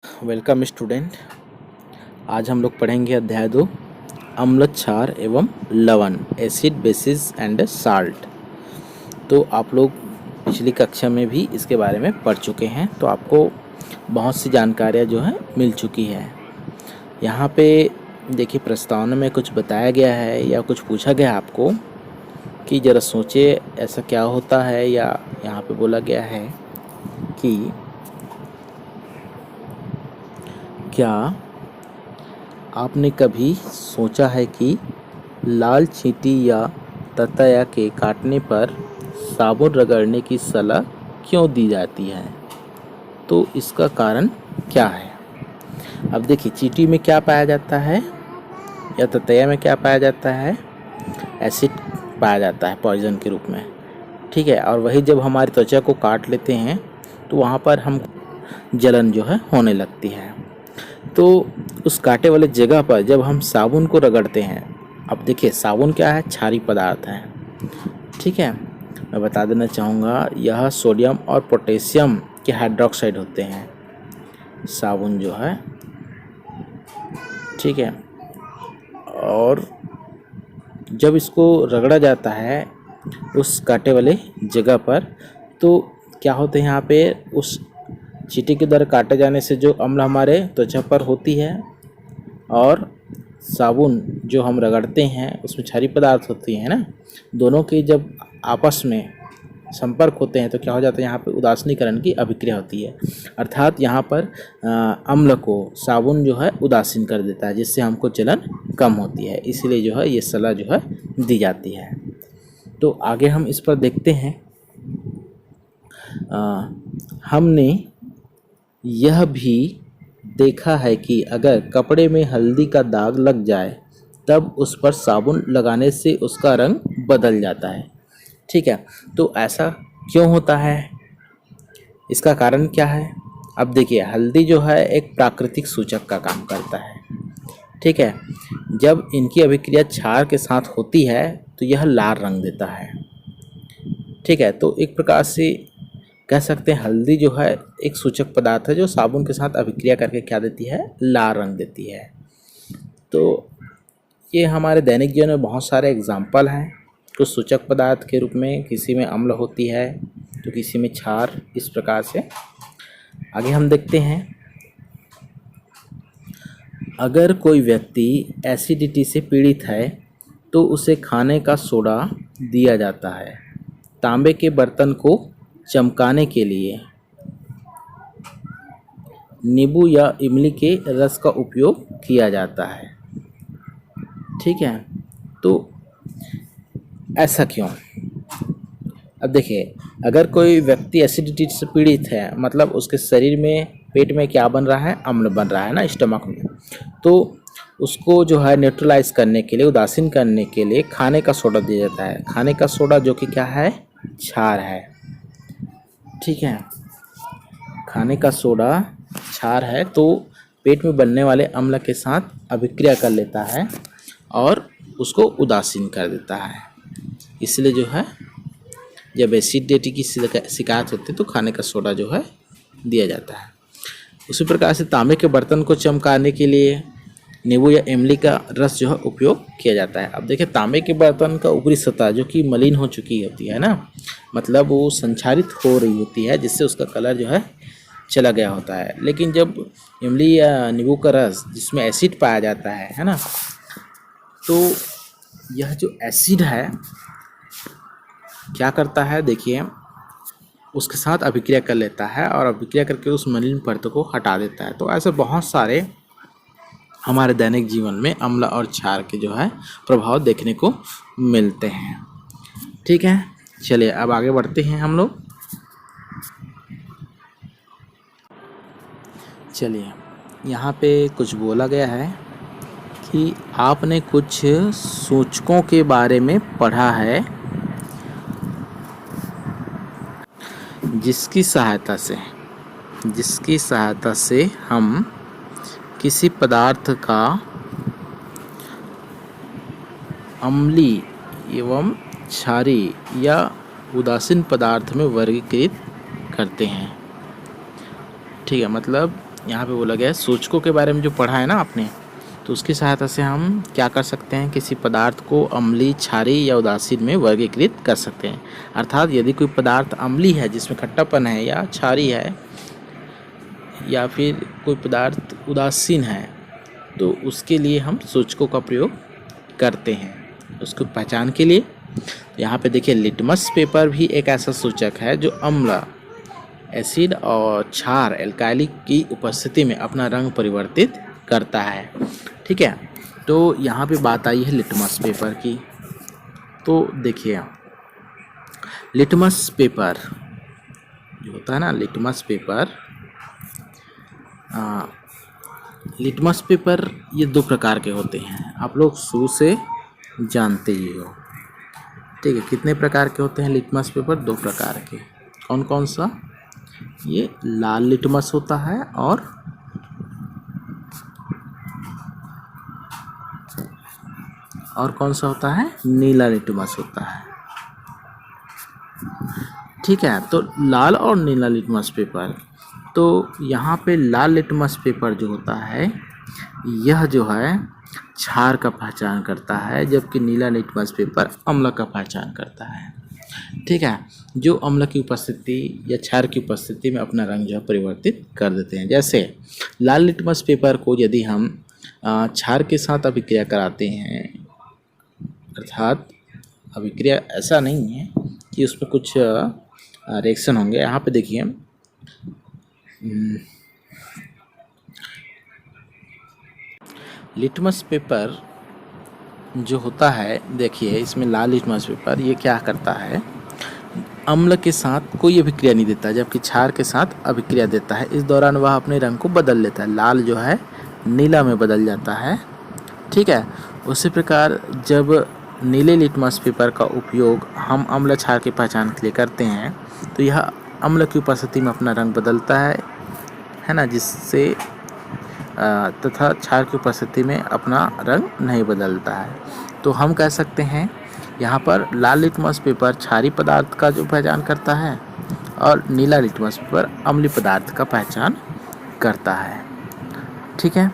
Welcome student. आज हम लोग पढ़ेंगे अध्याय 2 अम्ल क्षार एवं लवण एसिड बेसिस एंड साल्ट। तो आप लोग पिछली कक्षा में भी इसके बारे में पढ़ चुके हैं, तो आपको बहुत सी जानकारियाँ जो है मिल चुकी है। यहाँ पे देखिए प्रस्तावना में कुछ बताया गया है या कुछ पूछा गया है आपको कि ज़रा सोचिए ऐसा क्या होता है, या यहाँ पे बोला गया है कि क्या आपने कभी सोचा है कि लाल चींटी या ततैया के काटने पर साबुन रगड़ने की सलाह क्यों दी जाती है? तो इसका कारण क्या है? अब देखिए चींटी में क्या पाया जाता है या ततैया में क्या पाया जाता है? एसिड पाया जाता है पॉइजन के रूप में, ठीक है। और वही जब हमारी त्वचा को काट लेते हैं तो वहाँ पर हम जलन जो है होने लगती है। तो उस काटे वाले जगह पर जब हम साबुन को रगड़ते हैं, अब देखिए साबुन क्या है? क्षारीय पदार्थ है, ठीक है। मैं बता देना चाहूँगा यह सोडियम और पोटेशियम के हाइड्रोक्साइड होते हैं साबुन जो है, ठीक है। और जब इसको रगड़ा जाता है उस काटे वाले जगह पर, तो क्या होते हैं यहाँ पे उस चींटी के द्वारा काटे जाने से जो अम्ल हमारे त्वचा पर होती है और साबुन जो हम रगड़ते हैं उसमें क्षारीय पदार्थ होती है ना, दोनों के जब आपस में संपर्क होते हैं तो क्या हो जाता है? यहाँ पे उदासीनीकरण की अभिक्रिया होती है, अर्थात यहाँ पर अम्ल को साबुन जो है उदासीन कर देता है, जिससे हमको जलन कम होती है। इसीलिए जो है ये सलाह जो है दी जाती है। तो आगे हम इस पर देखते हैं। हमने यह भी देखा है कि अगर कपड़े में हल्दी का दाग लग जाए तब उस पर साबुन लगाने से उसका रंग बदल जाता है, ठीक है। तो ऐसा क्यों होता है? इसका कारण क्या है? अब देखिए हल्दी जो है एक प्राकृतिक सूचक का काम करता है, ठीक है। जब इनकी अभिक्रिया क्षार के साथ होती है तो यह लाल रंग देता है, ठीक है। तो एक प्रकार से कह सकते हैं हल्दी जो है एक सूचक पदार्थ है जो साबुन के साथ अभिक्रिया करके क्या देती है? लाल रंग देती है। तो ये हमारे दैनिक जीवन में बहुत सारे एग्जाम्पल हैं। कुछ सूचक पदार्थ के रूप में किसी में अम्ल होती है तो किसी में क्षार, इस प्रकार से। आगे हम देखते हैं, अगर कोई व्यक्ति एसिडिटी से पीड़ित है तो उसे खाने का सोडा दिया जाता है। तांबे के बर्तन को चमकाने के लिए नींबू या इमली के रस का उपयोग किया जाता है, ठीक है। तो ऐसा क्यों? अब देखिए अगर कोई व्यक्ति एसिडिटी से पीड़ित है, मतलब उसके शरीर में पेट में क्या बन रहा है? अम्ल बन रहा है ना, स्टमक में। तो उसको जो है न्यूट्रलाइज करने के लिए, उदासीन करने के लिए खाने का सोडा दिया जाता है। खाने का सोडा जो कि क्या है? क्षार है, ठीक है। खाने का सोडा क्षार है, तो पेट में बनने वाले अम्ल के साथ अभिक्रिया कर लेता है और उसको उदासीन कर देता है। इसलिए जो है जब एसिडिटी की शिकायत होती है तो खाने का सोडा जो है दिया जाता है। उसी प्रकार से तांबे के बर्तन को चमकाने के लिए नींबू या इमली का रस जो है उपयोग किया जाता है। अब देखिए तांबे के बर्तन का ऊपरी सतह जो कि मलिन हो चुकी होती है ना, मतलब वो संक्षारित हो रही होती है, जिससे उसका कलर जो है चला गया होता है। लेकिन जब इमली या नींबू का रस जिसमें एसिड पाया जाता है ना, तो यह जो एसिड है क्या करता है? देखिए उसके साथ अभिक्रिया कर लेता है और अभिक्रिया करके उस मलिन परत को हटा देता है। तो ऐसे बहुत सारे हमारे दैनिक जीवन में अम्ल और क्षार के जो है प्रभाव देखने को मिलते हैं, ठीक है। चलिए अब आगे बढ़ते हैं हम लोग। चलिए यहाँ पे कुछ बोला गया है कि आपने कुछ सूचकों के बारे में पढ़ा है जिसकी सहायता से हम किसी पदार्थ का अम्लीय एवं क्षारीय या उदासीन पदार्थ में वर्गीकृत करते हैं, ठीक है। मतलब यहाँ पे बोला गया है सूचकों के बारे में जो पढ़ा है ना आपने, तो उसकी सहायता से हम क्या कर सकते हैं, किसी पदार्थ को अम्लीय, क्षारीय या उदासीन में वर्गीकृत कर सकते हैं। अर्थात यदि कोई पदार्थ अम्लीय है जिसमें खट्टापन है, या क्षारीय है, या फिर कोई पदार्थ उदासीन है, तो उसके लिए हम सूचकों का प्रयोग करते हैं उसको पहचान के लिए। यहाँ पे देखिए लिटमस पेपर भी एक ऐसा सूचक है जो अम्ल, एसिड और क्षार, एल्काइली की उपस्थिति में अपना रंग परिवर्तित करता है। ठीक है, तो यहाँ पे बात आई है लिटमस पेपर की। तो देखिए लिटमस पेपर जो होता है ना, लिटमस पेपर ये दो प्रकार के होते हैं, आप लोग शुरू से जानते ही हो। ठीक है, कितने प्रकार के होते हैं लिटमस पेपर? 2 प्रकार के। कौन कौन सा? ये लाल लिटमस होता है और कौन सा होता है? नीला लिटमस होता है। ठीक है, तो लाल और नीला लिटमस पेपर, तो यहाँ पे लाल लिटमस पेपर जो होता है यह जो है क्षार का पहचान करता है, जबकि नीला लिटमस पेपर अम्ल का पहचान करता है। ठीक है, जो अम्ल की उपस्थिति या क्षार की उपस्थिति में अपना रंग जो है परिवर्तित कर देते हैं। जैसे लाल लिटमस पेपर को यदि हम क्षार के साथ अभिक्रिया कराते हैं, अर्थात अभिक्रिया ऐसा नहीं है कि उसमें कुछ रिएक्शन होंगे। यहाँ पे देखिए लिटमस पेपर जो होता है, देखिए इसमें लाल लिटमस पेपर ये क्या करता है, अम्ल के साथ कोई अभिक्रिया नहीं देता, जबकि क्षार के साथ अभिक्रिया देता है। इस दौरान वह अपने रंग को बदल लेता है, लाल जो है नीला में बदल जाता है। ठीक है, उसी प्रकार जब नीले लिटमस पेपर का उपयोग हम अम्ल क्षार की पहचान के लिए करते हैं, तो यह अम्ल की उपस्थिति में अपना रंग बदलता है ना, जिससे तथा क्षार की उपस्थिति में अपना रंग नहीं बदलता है। तो हम कह सकते हैं यहाँ पर लाल लिटमस पेपर क्षारीय पदार्थ का जो पहचान करता है और नीला लिटमस पेपर अम्लीय पदार्थ का पहचान करता है। ठीक है,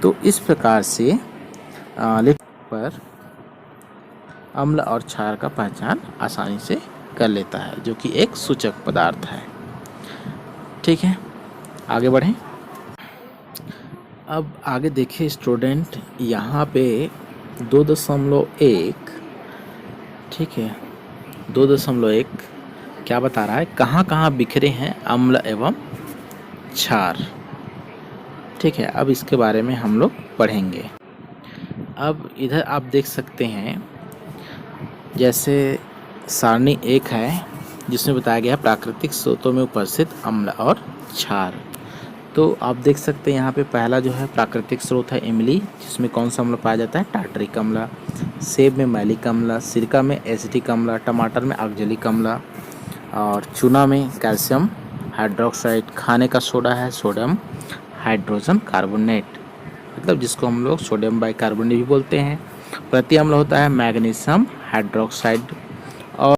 तो इस प्रकार से लिटमस पेपर अम्ल और क्षार का पहचान आसानी से कर लेता है, जो कि एक सूचक पदार्थ है। ठीक है, आगे बढ़ें। अब आगे देखिए स्टूडेंट, यहाँ पे 2.1, ठीक है 2.1 क्या बता रहा है, कहाँ कहाँ बिखरे हैं अम्ल एवं क्षार। ठीक है, अब इसके बारे में हम लोग पढ़ेंगे। अब इधर आप देख सकते हैं, जैसे सारणी 1 है जिसमें बताया गया प्राकृतिक स्रोतों में उपस्थित अम्ल और क्षार। तो आप देख सकते हैं यहाँ पे पहला जो है प्राकृतिक स्रोत है इमली, जिसमें कौन सा अम्ल पाया जाता है? टार्टरिक अम्ल। सेब में मैलिक अम्ल, सिरका में एसिटिक अम्ल, टमाटर में ऑक्जेलिक अम्ल, और चूना में कैल्शियम हाइड्रोक्साइड। खाने का सोडा है सोडियम हाइड्रोजन कार्बोनेट, मतलब जिसको हम लोग सोडियम बाइकार्बोनेट भी बोलते हैं। प्रति अम्ल होता है मैग्नीशियम हाइड्रोक्साइड, और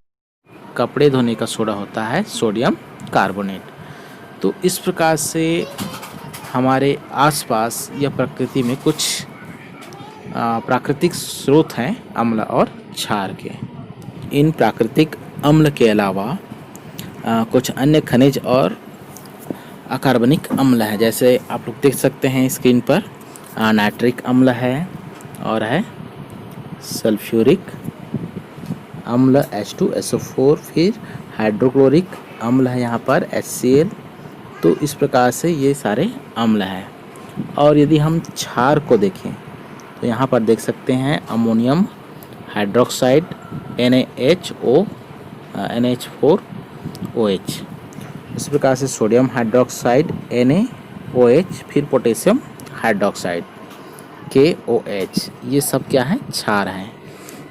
कपड़े धोने का सोडा होता है सोडियम कार्बोनेट। तो इस प्रकार से हमारे आसपास या प्रकृति में कुछ प्राकृतिक स्रोत हैं अम्ल और क्षार के। इन प्राकृतिक अम्ल के अलावा कुछ अन्य खनिज और अकार्बनिक अम्ल है, जैसे आप लोग देख सकते हैं स्क्रीन पर नाइट्रिक अम्ल है, और है सल्फ्यूरिक अम्ल H2SO4, फिर हाइड्रोक्लोरिक अम्ल है यहाँ पर HCl। तो इस प्रकार से ये सारे अम्ल हैं। और यदि हम क्षार को देखें तो यहाँ पर देख सकते हैं अमोनियम हाइड्रोक्साइड NH4OH, इस प्रकार से सोडियम हाइड्रोक्साइड NaOH, फिर पोटेशियम हाइड्रोक्साइड KOH, ये सब क्या है? क्षार हैं।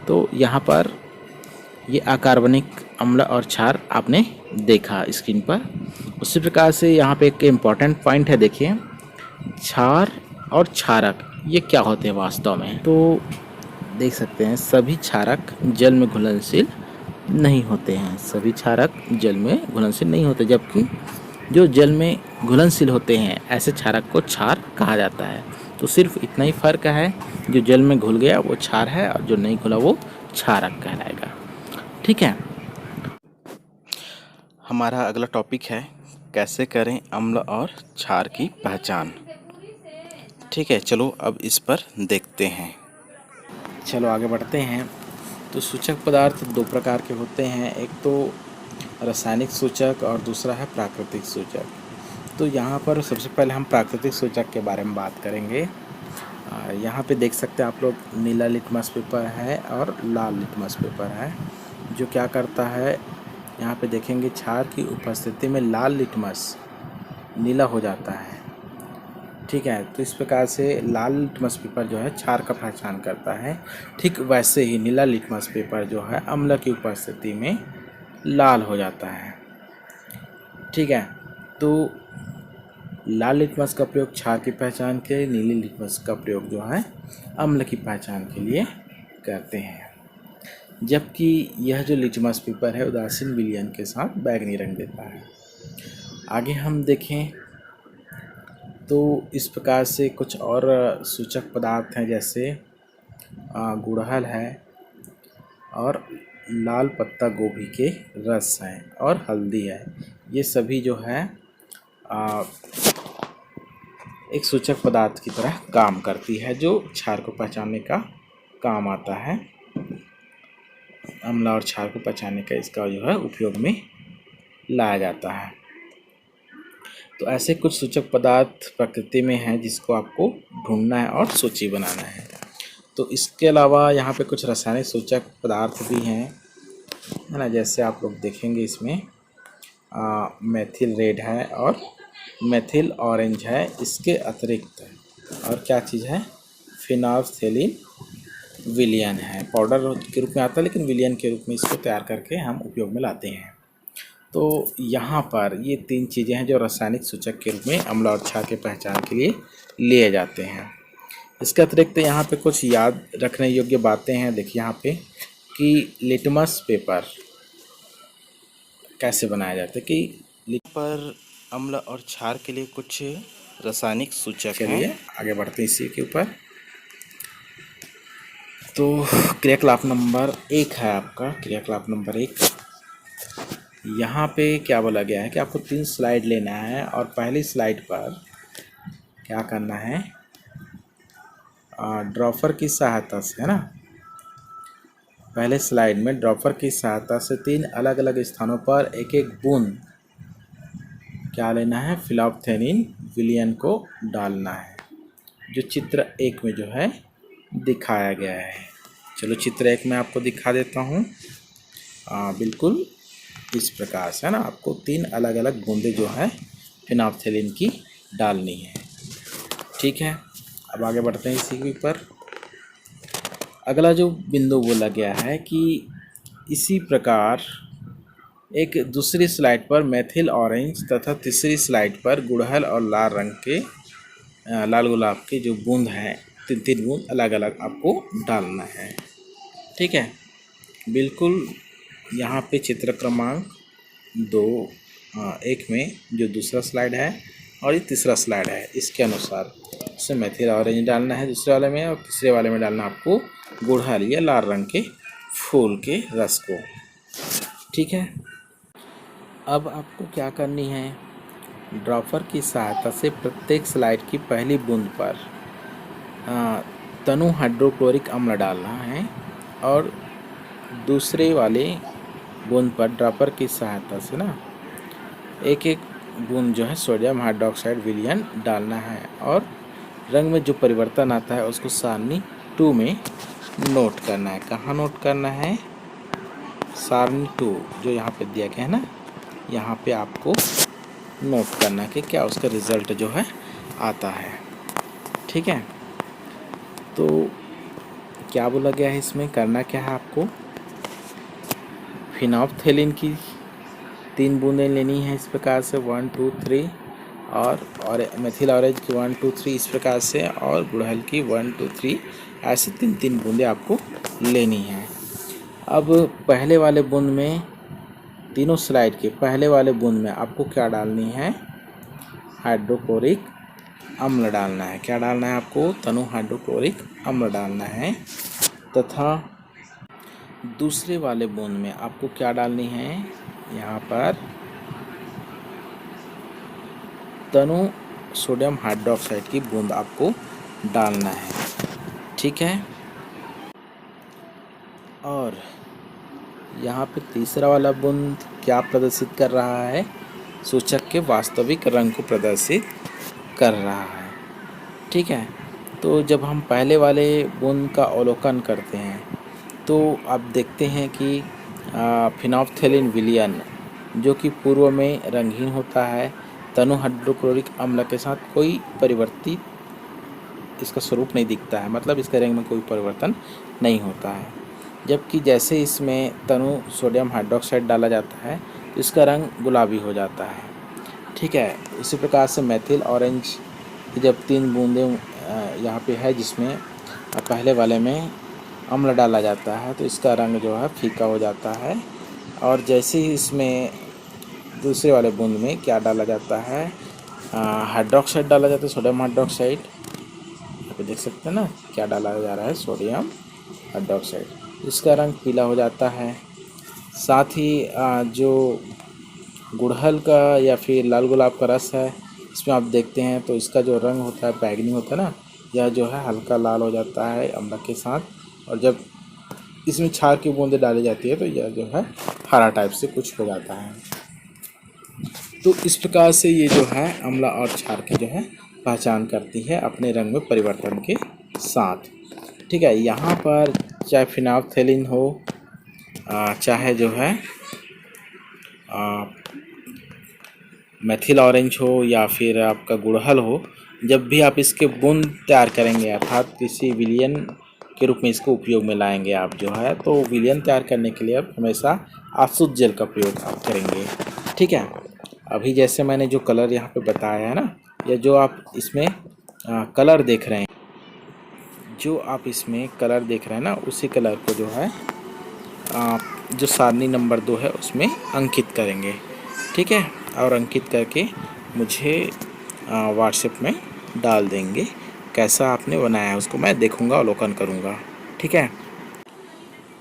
तो यहाँ पर ये अकार्बनिक अम्ल और क्षार आपने देखा स्क्रीन पर। उसी प्रकार से यहाँ पे एक इम्पॉर्टेंट पॉइंट है, देखिए क्षार और क्षारक ये क्या होते हैं वास्तव में। तो देख सकते हैं सभी क्षारक जल में घुलनशील नहीं होते हैं, सभी क्षारक जल में घुलनशील नहीं होते, जबकि जो जल में घुलनशील होते हैं, ऐसे क्षारक को क्षार कहा जाता है। तो सिर्फ इतना ही फर्क है, जो जल में घुल गया वो क्षार है और जो नहीं घुला वो क्षारक कहलाएगा। ठीक है। हमारा अगला टॉपिक है कैसे करें अम्ल और क्षार की पहचान। ठीक है, चलो अब इस पर देखते हैं। चलो आगे बढ़ते हैं। तो सूचक पदार्थ दो प्रकार के होते हैं, एक तो रासायनिक सूचक और दूसरा है प्राकृतिक सूचक। तो यहाँ पर सबसे पहले हम प्राकृतिक सूचक के बारे में बात करेंगे। यहाँ पे देख सकते हैं आप लोग, नीला लिटमस पेपर है और लाल लिटमस पेपर है। जो क्या करता है, यहाँ पे देखेंगे क्षार की उपस्थिति में लाल लिटमस नीला हो जाता है। ठीक है, तो इस प्रकार से लाल लिटमस पेपर जो है क्षार का पहचान करता है। ठीक वैसे ही नीला लिटमस पेपर जो है अम्ल की उपस्थिति में लाल हो जाता है। ठीक है, तो लाल लिटमस का प्रयोग क्षार की पहचान के लिए, नीली लिटमस का प्रयोग जो है अम्ल की पहचान के लिए करते हैं। जबकि यह जो लिटमस पेपर है उदासीन विलयन के साथ बैंगनी रंग देता है। आगे हम देखें तो इस प्रकार से कुछ और सूचक पदार्थ हैं, जैसे गुड़हल है और लाल पत्ता गोभी के रस हैं और हल्दी है। ये सभी जो है एक सूचक पदार्थ की तरह काम करती है, जो क्षार को पहचानने का काम आता है। अम्ल और क्षार को पहचानने का इसका जो है उपयोग में लाया जाता है। तो ऐसे कुछ सूचक पदार्थ प्रकृति में हैं जिसको आपको ढूंढना है और सूची बनाना है। तो इसके अलावा यहाँ पे कुछ रासायनिक सूचक पदार्थ भी हैं, है ना। जैसे आप लोग देखेंगे इसमें मेथिल रेड है और मेथिल ऑरेंज है। इसके अतिरिक्त और क्या चीज़ है, फिनोल्फ्थेलिन विलयन है। पाउडर के रूप में आता है, लेकिन विलयन के रूप में इसको तैयार करके हम उपयोग में लाते हैं। तो यहाँ पर ये तीन चीज़ें हैं जो रासायनिक सूचक के रूप में अम्ल और क्षार के पहचान के लिए लिए जाते हैं। इसके अतिरिक्त यहाँ पे कुछ याद रखने योग्य बातें हैं। देखिए यहाँ पे कि लिटमस पेपर कैसे बनाया जाता है, कि पर अम्ल और क्षार के लिए कुछ रासायनिक सूचक हैं। आगे बढ़ते हैं इसी के ऊपर। तो क्रियाकलाप नंबर 1 है आपका, क्रियाकलाप नंबर 1। यहाँ पे क्या बोला गया है कि आपको 3 स्लाइड लेना है और पहली स्लाइड पर क्या करना है, ड्रॉपर की सहायता से, है ना। पहले स्लाइड में ड्रॉपर की सहायता से 3 अलग अलग स्थानों पर एक एक बूंद क्या लेना है, फिनोल्फ्थेलिन विलयन को डालना है, जो चित्र 1 में जो है दिखाया गया है। चलो चित्र 1 में आपको दिखा देता हूँ। बिल्कुल इस प्रकार से, है ना। आपको 3 अलग अलग बूंदें जो है फिनोल्फ्थेलिन की डालनी है। ठीक है, अब आगे बढ़ते हैं इसी के ऊपर। अगला जो बिंदु बोला गया है कि इसी प्रकार एक दूसरी स्लाइड पर मेथिल ऑरेंज तथा तीसरी स्लाइड पर गुड़हल और लाल रंग के लाल गुलाब के जो बूंद हैं, 3 बूंद अलग अलग आपको डालना है। ठीक है, बिल्कुल यहाँ पे चित्र क्रमांक 1 में जो दूसरा स्लाइड है और ये तीसरा स्लाइड है, इसके अनुसार इसमें मेथिल ऑरेंज डालना है दूसरे वाले में, और तीसरे वाले में डालना आपको गुड़हल या लाल रंग के फूल के रस को। ठीक है, अब आपको क्या करनी है, ड्रॉपर की सहायता से प्रत्येक स्लाइड की पहली बूंद पर तनु हाइड्रोक्लोरिक अम्ल डालना है और दूसरे वाले बूंद पर ड्रॉपर की सहायता से ना एक एक बूंद जो है सोडियम हाइड्रोक्साइड विलयन डालना है, और रंग में जो परिवर्तन आता है उसको सारणी 2 में नोट करना है। कहाँ नोट करना है, सारणी 2 जो यहाँ पे दिया गया है ना, यहाँ पे आपको नोट करना है कि क्या उसका रिज़ल्ट जो है आता है। ठीक है, तो क्या बोला गया है इसमें, करना क्या है आपको, फिनोल्फ्थेलिन की 3 बूंदें लेनी है इस प्रकार से 1 2 3, और मेथिल ऑरेंज की 1 2 3 इस प्रकार से, और गुड़हल की 1 2 3 ऐसे 3 बूंदें आपको लेनी है। अब पहले वाले बूंद में, तीनों स्लाइड के पहले वाले बूंद में आपको क्या डालनी है, हाइड्रोक्लोरिक अम्ल डालना है। क्या डालना है आपको? तनु हाइड्रोक्लोरिक अम्ल डालना है। तथा दूसरे वाले बूंद में आपको क्या डालनी है? यहाँ पर तनु सोडियम हाइड्रोक्साइड की बूंद आपको डालना है। ठीक है। और यहाँ पे तीसरा वाला बूंद क्या प्रदर्शित कर रहा है? सूचक के वास्तविक रंग को प्रदर्शित कर रहा है। ठीक है। तो जब हम पहले वाले बूंद का अवलोकन करते हैं तो आप देखते हैं कि फिनोल्फ्थेलिन विलयन जो कि पूर्व में रंगहीन होता है, तनु हाइड्रोक्लोरिक अम्ल के साथ कोई परिवर्तित इसका स्वरूप नहीं दिखता है, मतलब इसके रंग में कोई परिवर्तन नहीं होता है। जबकि जैसे इसमें तनु सोडियम हाइड्रोक्साइड डाला जाता है तो इसका रंग गुलाबी हो जाता है। ठीक है। इसी प्रकार से मेथिल ऑरेंज की जब 3 बूंदें यहाँ पे है जिसमें पहले वाले में अम्ल डाला जाता है तो इसका रंग जो है फीका हो जाता है। और जैसे ही इसमें दूसरे वाले बूंद में क्या डाला जाता है? हाइड्रोक्साइड डाला जाता है, सोडियम हाइड्रोक्साइड। यहाँ पे देख सकते हैं ना क्या डाला जा रहा है? Sodium hydroxide. इसका रंग पीला हो जाता है। साथ ही जो गुड़हल का या फिर लाल गुलाब का रस है इसमें आप देखते हैं तो इसका जो रंग होता है बैंगनी होता है ना, यह जो है हल्का लाल हो जाता है अम्ल के साथ। और जब इसमें क्षार की बूंदें डाली जाती है तो यह जो है हरा टाइप से कुछ हो जाता है। तो इस प्रकार से ये जो है अम्ल और क्षार की जो है पहचान करती है अपने रंग में परिवर्तन के साथ। ठीक है। यहाँ पर चाहे फिनोल्फ्थेलिन हो, चाहे जो है मेथिल ऑरेंज हो या फिर आपका गुड़हल हो, जब भी आप इसके बूंद तैयार करेंगे अर्थात किसी विलयन के रूप में इसको उपयोग में लाएंगे आप जो है, तो विलयन तैयार करने के लिए आप हमेशा आसुत जल का प्रयोग आप करेंगे। ठीक है। अभी जैसे मैंने जो कलर यहाँ पे बताया है ना, या जो आप इसमें कलर देख रहे हैं, जो आप इसमें कलर देख रहे हैं ना, उसी कलर को जो है जो सारणी नंबर 2 है उसमें अंकित करेंगे। ठीक है। और अंकित करके मुझे व्हाट्सएप में डाल देंगे। कैसा आपने बनाया है उसको मैं देखूंगा, अवलोकन करूंगा। ठीक है।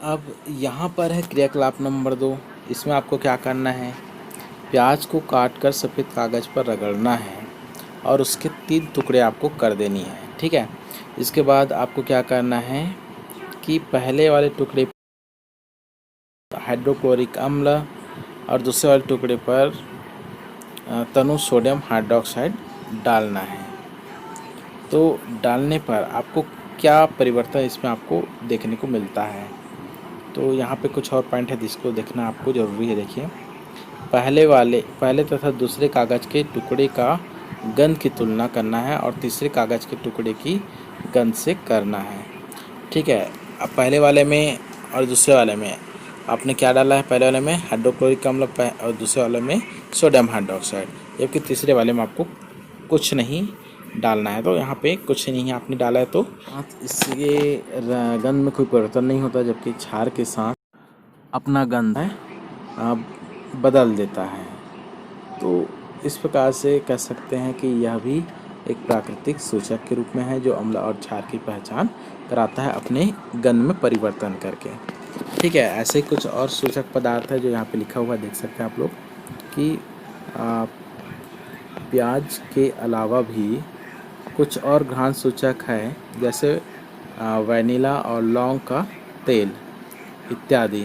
अब यहाँ पर है क्रियाकलाप नंबर 2। इसमें आपको क्या करना है? प्याज को काट कर सफ़ेद कागज़ पर रगड़ना है और उसके 3 टुकड़े आपको कर देनी है। ठीक है। इसके बाद आपको क्या करना है कि पहले वाले टुकड़े हाइड्रोक्लोरिक अम्ल और दूसरे वाले टुकड़े पर तनु सोडियम हाइड्रोक्साइड डालना है। तो डालने पर आपको क्या परिवर्तन इसमें आपको देखने को मिलता है? तो यहाँ पे कुछ और पॉइंट है जिसको देखना आपको ज़रूरी है। देखिए, पहले तथा दूसरे कागज़ के टुकड़े का गंध की तुलना करना है और तीसरे कागज़ के टुकड़े की गंध से करना है। ठीक है। अब पहले वाले में और दूसरे वाले में आपने क्या डाला है? पहले वाले में हाइड्रोक्लोरिक अम्ल और दूसरे वाले में सोडियम हाइड्रोक्साइड, जबकि तीसरे वाले में आपको कुछ नहीं डालना है। तो यहाँ पे कुछ नहीं आपने डाला है तो इसके गंध में कोई परिवर्तन नहीं होता, जबकि क्षार के साथ अपना गंध है बदल देता है। तो इस प्रकार से कह सकते हैं कि यह भी एक प्राकृतिक सूचक के रूप में है जो अम्ल और क्षार की पहचान कराता है अपने गंध में परिवर्तन करके। ठीक है। ऐसे ही कुछ और सूचक पदार्थ है जो यहाँ पे लिखा हुआ देख सकते हैं आप लोग कि प्याज के अलावा भी कुछ और घ्राण सूचक है, जैसे वैनिला और लौंग का तेल इत्यादि।